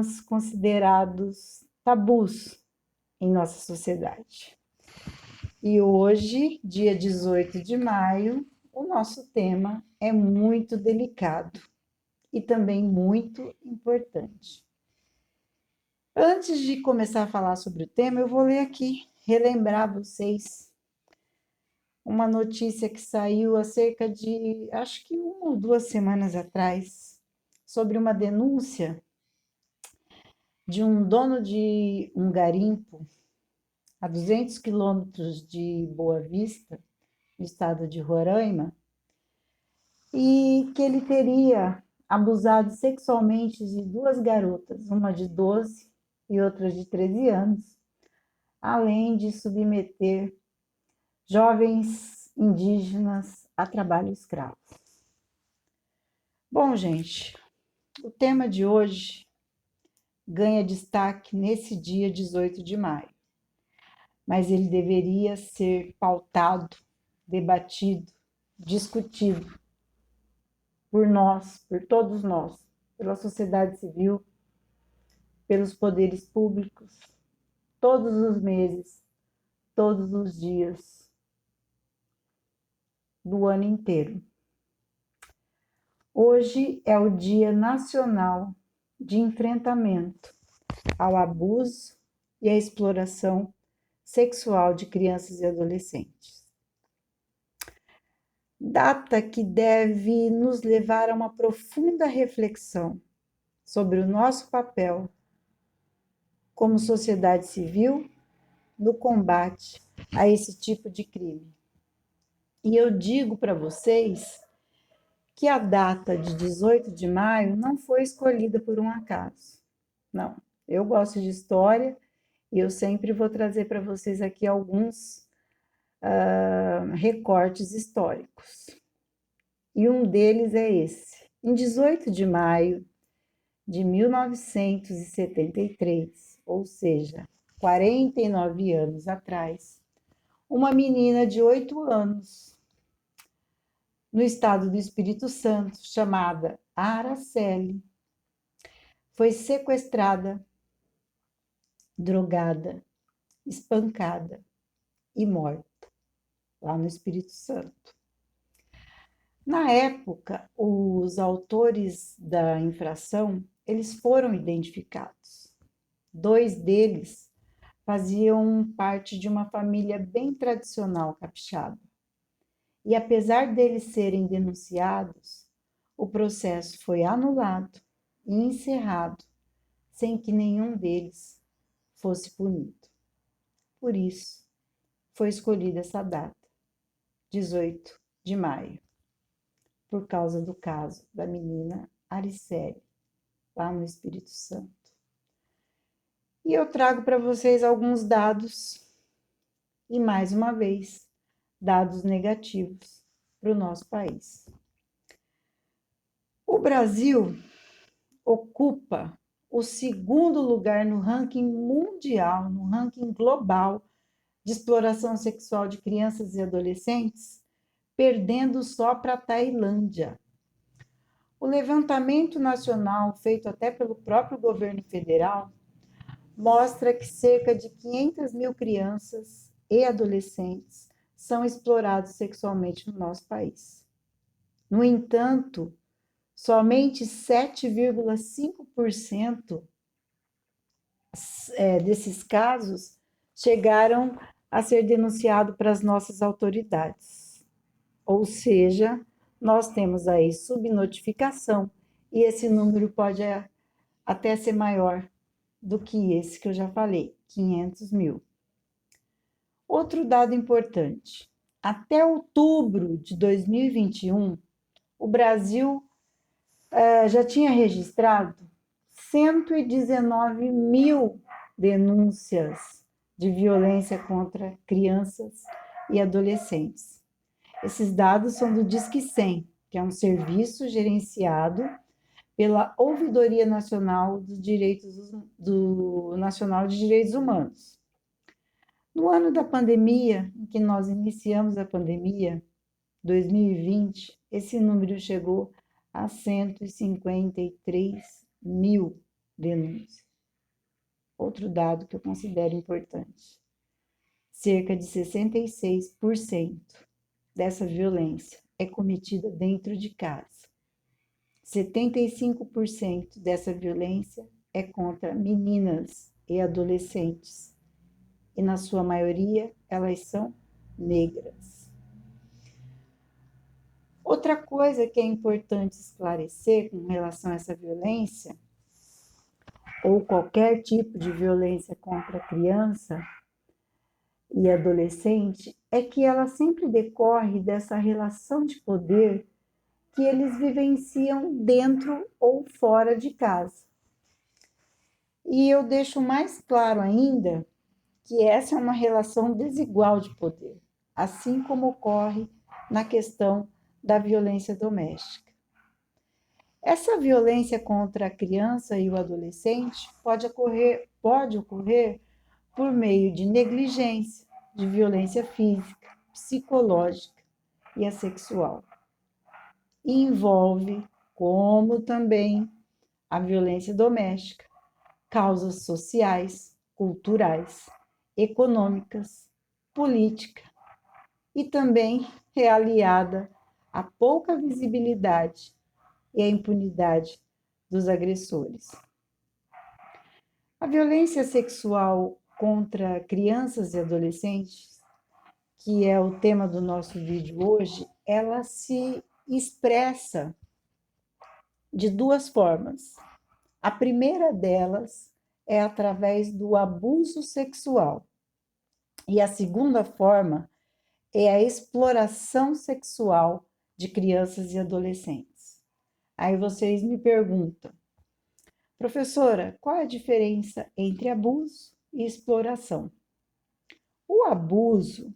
temas considerados tabus em nossa sociedade. E hoje, dia 18 de maio, o nosso tema é muito delicado e também muito importante. Antes de começar a falar sobre o tema, eu vou ler aqui, relembrar vocês uma notícia que saiu há cerca de, acho que 1 ou 2 semanas atrás, sobre uma denúncia de um dono de um garimpo a 200 quilômetros de Boa Vista, no estado de Roraima, e que ele teria abusado sexualmente de 2 garotas, uma de 12 e outra de 13 anos, além de submeter jovens indígenas a trabalho escravo. Bom, gente, o tema de hoje ganha destaque nesse dia 18 de maio, mas ele deveria ser pautado, debatido, discutido por nós, por todos nós, pela sociedade civil, pelos poderes públicos, todos os meses, todos os dias do ano inteiro. Hoje é o Dia Nacional de Enfrentamento ao Abuso e à Exploração Sexual de Crianças e Adolescentes. Data que deve nos levar a uma profunda reflexão sobre o nosso papel como sociedade civil no combate a esse tipo de crime. E eu digo para vocês que a data de 18 de maio não foi escolhida por um acaso. Não, eu gosto de história e eu sempre vou trazer para vocês aqui alguns recortes históricos. E um deles é esse. Em 18 de maio de 1973, ou seja, 49 anos atrás, uma menina de 8 anos, no estado do Espírito Santo, chamada Araceli, foi sequestrada, drogada, espancada e morta, lá no Espírito Santo. Na época, os autores da infração, eles foram identificados. 2 deles faziam parte de uma família bem tradicional capixaba. E apesar deles serem denunciados, o processo foi anulado e encerrado sem que nenhum deles fosse punido. Por isso, foi escolhida essa data, 18 de maio, por causa do caso da menina Araceli, lá no Espírito Santo. E eu trago para vocês alguns dados, e mais uma vez, dados negativos para o nosso país. O Brasil ocupa o 2º lugar no ranking mundial, no ranking global de exploração sexual de crianças e adolescentes, perdendo só para a Tailândia. O levantamento nacional, feito até pelo próprio governo federal, mostra que cerca de 500 mil crianças e adolescentes são explorados sexualmente no nosso país. No entanto, somente 7,5% desses casos chegaram a ser denunciados para as nossas autoridades. Ou seja, nós temos aí subnotificação e esse número pode até ser maior do que esse que eu já falei, 500 mil. Outro dado importante: até outubro de 2021, o Brasil já tinha registrado 119 mil denúncias de violência contra crianças e adolescentes. Esses dados são do Disque 100, que é um serviço gerenciado pela Ouvidoria Nacional Nacional de Direitos Humanos. No ano da pandemia, em que nós iniciamos a pandemia, 2020, esse número chegou a 153 mil denúncia. Outro dado que eu considero importante. Cerca de 66% dessa violência é cometida dentro de casa. 75% dessa violência é contra meninas e adolescentes. E na sua maioria, elas são negras. Outra coisa que é importante esclarecer com relação a essa violência, ou qualquer tipo de violência contra a criança e adolescente, é que ela sempre decorre dessa relação de poder que eles vivenciam dentro ou fora de casa. E eu deixo mais claro ainda que essa é uma relação desigual de poder, assim como ocorre na questão da violência doméstica. Essa violência contra a criança e o adolescente pode ocorrer por meio de negligência, de violência física, psicológica e a sexual. E envolve, como também a violência doméstica, causas sociais, culturais, econômicas, política e também é aliada à pouca visibilidade e à impunidade dos agressores. A violência sexual contra crianças e adolescentes, que é o tema do nosso vídeo hoje, ela se expressa de duas formas. A primeira delas é através do abuso sexual. E a segunda forma é a exploração sexual de crianças e adolescentes. Aí vocês me perguntam, professora, qual é a diferença entre abuso e exploração? O abuso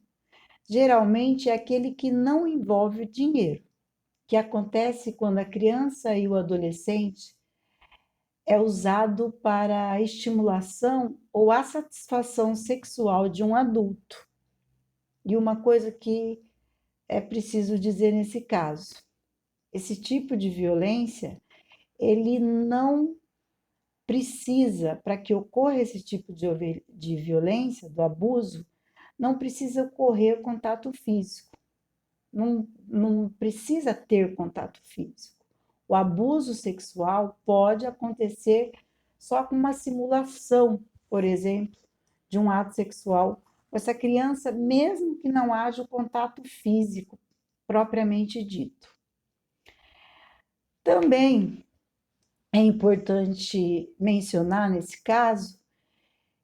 geralmente é aquele que não envolve dinheiro, que acontece quando a criança e o adolescente é usado para a estimulação ou a satisfação sexual de um adulto. E uma coisa que é preciso dizer nesse caso, esse tipo de violência, ele não precisa, para que ocorra esse tipo de violência, do abuso, não precisa ocorrer contato físico. Não precisa ter contato físico. O abuso sexual pode acontecer só com uma simulação, por exemplo, de um ato sexual com essa criança, mesmo que não haja o contato físico propriamente dito. Também é importante mencionar nesse caso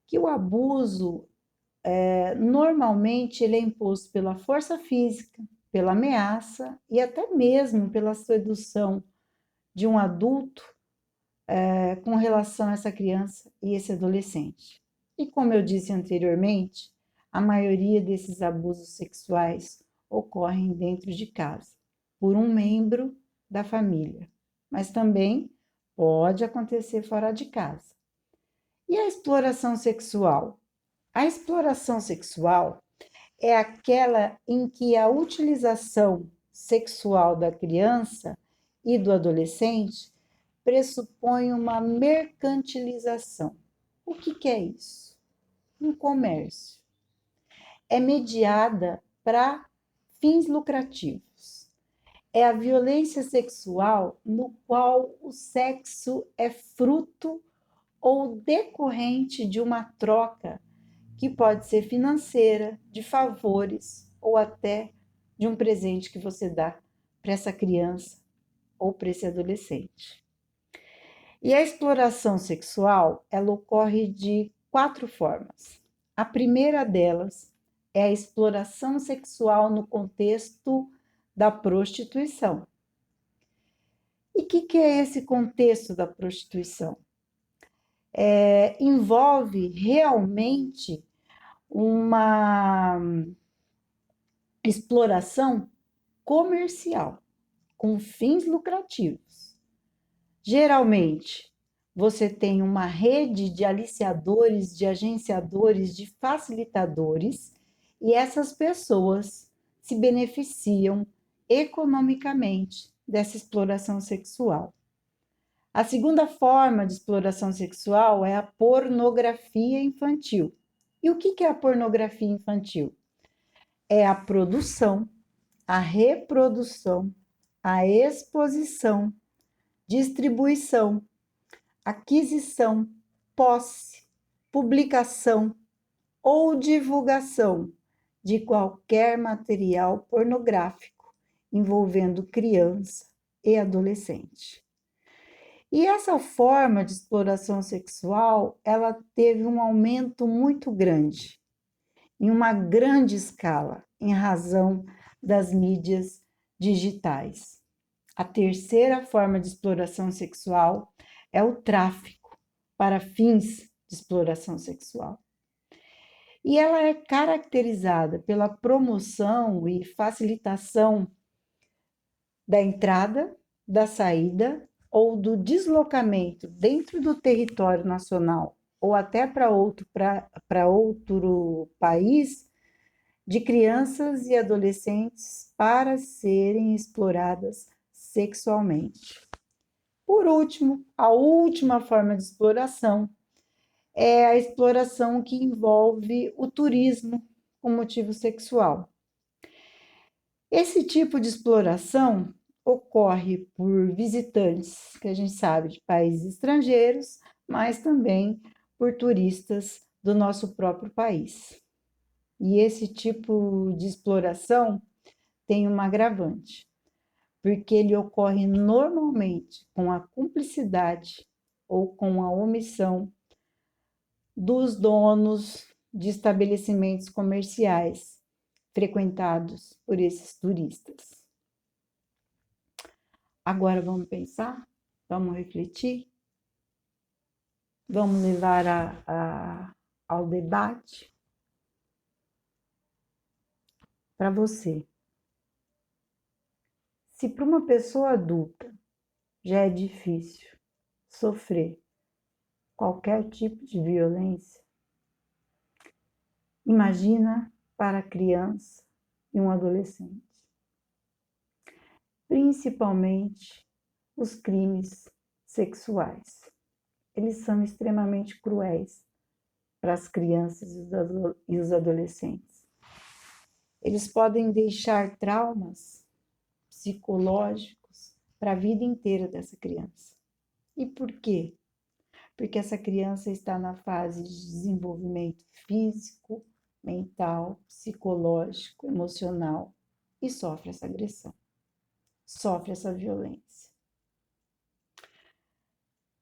que o abuso normalmente ele é imposto pela força física, pela ameaça e até mesmo pela sedução de um adulto com relação a essa criança e esse adolescente. E como eu disse anteriormente, a maioria desses abusos sexuais ocorrem dentro de casa, por um membro da família, mas também pode acontecer fora de casa. E a exploração sexual? A exploração sexual é aquela em que a utilização sexual da criança e do adolescente pressupõe uma mercantilização. O que é isso? Um comércio. É mediada para fins lucrativos. É a violência sexual no qual o sexo é fruto ou decorrente de uma troca que pode ser financeira, de favores ou até de um presente que você dá para essa criança ou para esse adolescente. E a exploração sexual, ela ocorre de 4 formas. A primeira delas é a exploração sexual no contexto da prostituição. E o que é esse contexto da prostituição? Envolve realmente uma exploração comercial, com fins lucrativos. Geralmente, você tem uma rede de aliciadores, de agenciadores, de facilitadores, e essas pessoas se beneficiam economicamente dessa exploração sexual. A segunda forma de exploração sexual é a pornografia infantil. E o que é a pornografia infantil? É a produção, a reprodução, a exposição, distribuição, aquisição, posse, publicação ou divulgação de qualquer material pornográfico envolvendo criança e adolescente. E essa forma de exploração sexual, ela teve um aumento muito grande, em uma grande escala, em razão das mídias digitais. A terceira forma de exploração sexual é o tráfico para fins de exploração sexual. E ela é caracterizada pela promoção e facilitação da entrada, da saída ou do deslocamento dentro do território nacional ou até para outro país de crianças e adolescentes para serem exploradas sexualmente. Por último, a última forma de exploração é a exploração que envolve o turismo com motivo sexual. Esse tipo de exploração ocorre por visitantes, que a gente sabe, de países estrangeiros, mas também por turistas do nosso próprio país. E esse tipo de exploração tem um agravante, porque ele ocorre normalmente com a cumplicidade ou com a omissão dos donos de estabelecimentos comerciais frequentados por esses turistas. Agora vamos pensar? Vamos refletir? Vamos levar ao debate? Para você, se para uma pessoa adulta já é difícil sofrer qualquer tipo de violência, imagina para a criança e um adolescente. Principalmente os crimes sexuais. Eles são extremamente cruéis para as crianças e os adolescentes. Eles podem deixar traumas psicológicos para a vida inteira dessa criança. E por quê? Porque essa criança está na fase de desenvolvimento físico, mental, psicológico, emocional e sofre essa agressão, sofre essa violência.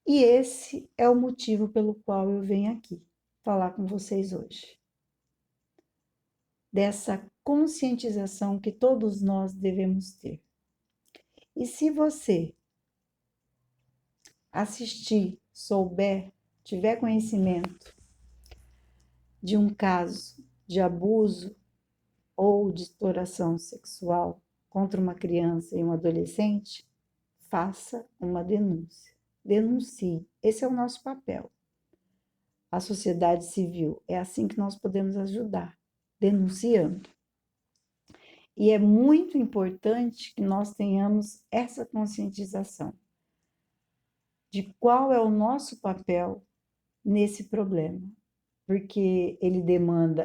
E esse é o motivo pelo qual eu venho aqui falar com vocês hoje. Dessa conscientização que todos nós devemos ter. E se você assistir, souber, tiver conhecimento de um caso de abuso ou de exploração sexual contra uma criança e um adolescente, faça uma denúncia. Denuncie. Esse é o nosso papel. A sociedade civil, é assim que nós podemos ajudar, denunciando. E é muito importante que nós tenhamos essa conscientização de qual é o nosso papel nesse problema, porque ele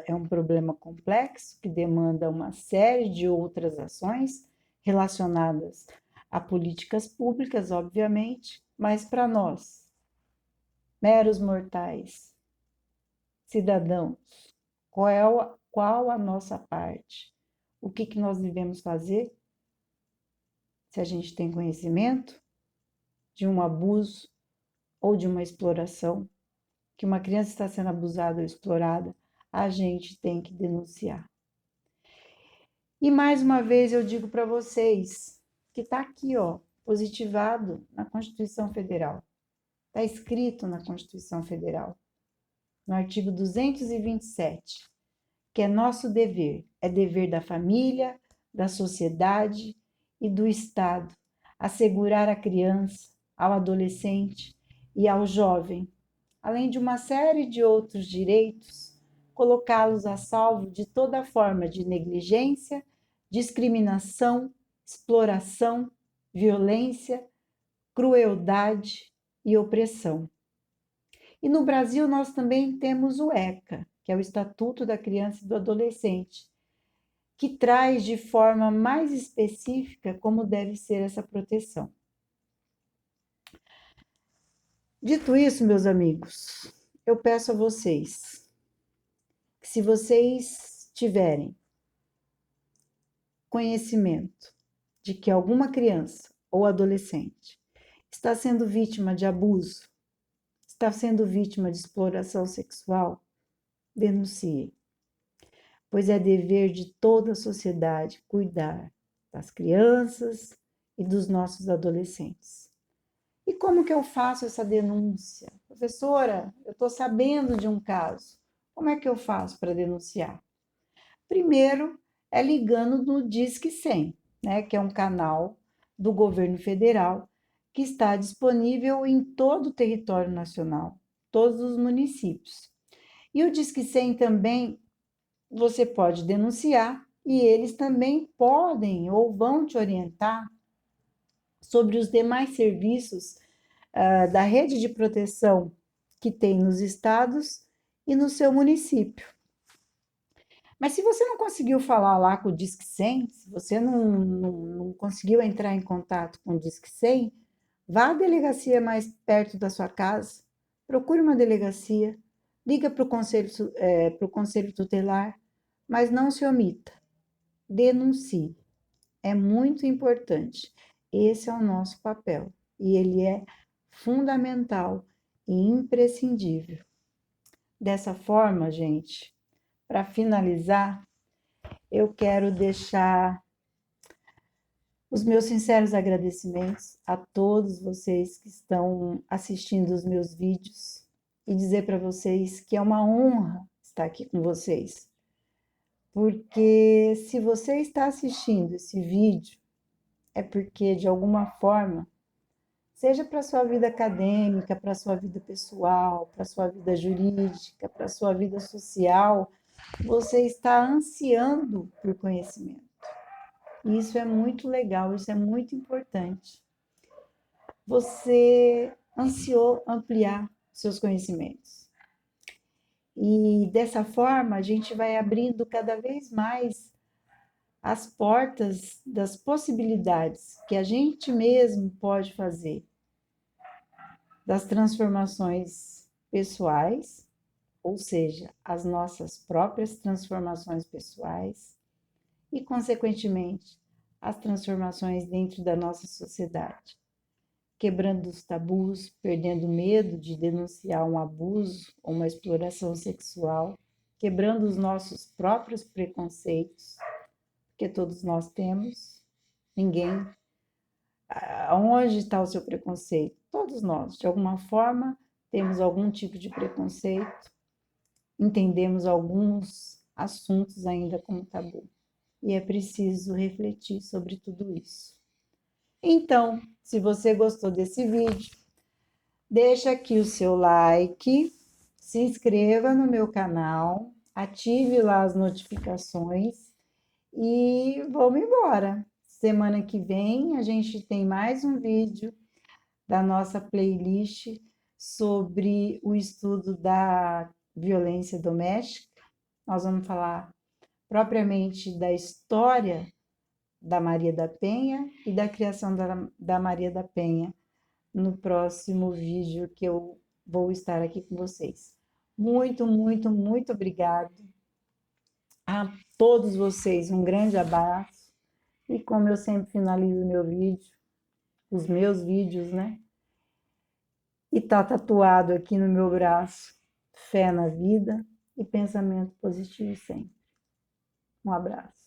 é um problema complexo, que demanda uma série de outras ações relacionadas a políticas públicas, obviamente, mas para nós, meros mortais, cidadãos, qual a nossa parte? O que nós devemos fazer? Se a gente tem conhecimento de um abuso ou de uma exploração, que uma criança está sendo abusada ou explorada, a gente tem que denunciar. E mais uma vez eu digo para vocês que está aqui, ó, positivado na Constituição Federal. Está escrito na Constituição Federal, no artigo 227, que é nosso dever, é dever da família, da sociedade e do Estado assegurar à criança, ao adolescente e ao jovem, além de uma série de outros direitos, colocá-los a salvo de toda forma de negligência, discriminação, exploração, violência, crueldade e opressão. E no Brasil nós também temos o ECA, que é o Estatuto da Criança e do Adolescente, que traz de forma mais específica como deve ser essa proteção. Dito isso, meus amigos, eu peço a vocês que, se vocês tiverem conhecimento de que alguma criança ou adolescente está sendo vítima de abuso, está sendo vítima de exploração sexual, denuncie, pois é dever de toda a sociedade cuidar das crianças e dos nossos adolescentes. E como que eu faço essa denúncia? Professora, eu estou sabendo de um caso. Como é que eu faço para denunciar? Primeiro, é ligando no Disque 100, né, que é um canal do governo federal que está disponível em todo o território nacional, todos os municípios. E o Disque 100 também você pode denunciar e eles também podem ou vão te orientar sobre os demais serviços da rede de proteção que tem nos estados e no seu município. Mas se você não conseguiu falar lá com o Disque 100, se você não conseguiu entrar em contato com o Disque 100, vá à delegacia mais perto da sua casa, procure uma delegacia, liga para o conselho tutelar, mas não se omita, denuncie. É muito importante. Esse é o nosso papel e ele é fundamental e imprescindível. Dessa forma, gente, para finalizar, eu quero deixar os meus sinceros agradecimentos a todos vocês que estão assistindo os meus vídeos e dizer para vocês que é uma honra estar aqui com vocês. Porque se você está assistindo esse vídeo, é porque de alguma forma, seja para a sua vida acadêmica, para a sua vida pessoal, para a sua vida jurídica, para a sua vida social, você está ansiando por conhecimento. E isso é muito legal, isso é muito importante. Você ansiou ampliar seus conhecimentos. E dessa forma, a gente vai abrindo cada vez mais as portas das possibilidades que a gente mesmo pode fazer, das transformações pessoais, ou seja, as nossas próprias transformações pessoais e, consequentemente, as transformações dentro da nossa sociedade, quebrando os tabus, perdendo medo de denunciar um abuso ou uma exploração sexual, quebrando os nossos próprios preconceitos, que todos nós temos, ninguém. Onde está o seu preconceito? Todos nós, de alguma forma, temos algum tipo de preconceito, entendemos alguns assuntos ainda como tabu. E é preciso refletir sobre tudo isso. Então, se você gostou desse vídeo, deixa aqui o seu like, se inscreva no meu canal, ative lá as notificações e vamos embora. Semana que vem a gente tem mais um vídeo da nossa playlist sobre o estudo da violência doméstica. Nós vamos falar propriamente da história da Maria da Penha e da criação da Maria da Penha no próximo vídeo que eu vou estar aqui com vocês. Muito, muito, muito obrigado a todos vocês. Um grande abraço. E como eu sempre finalizo meu vídeo, os meus vídeos, né? E tá tatuado aqui no meu braço, fé na vida e pensamento positivo sempre. Um abraço.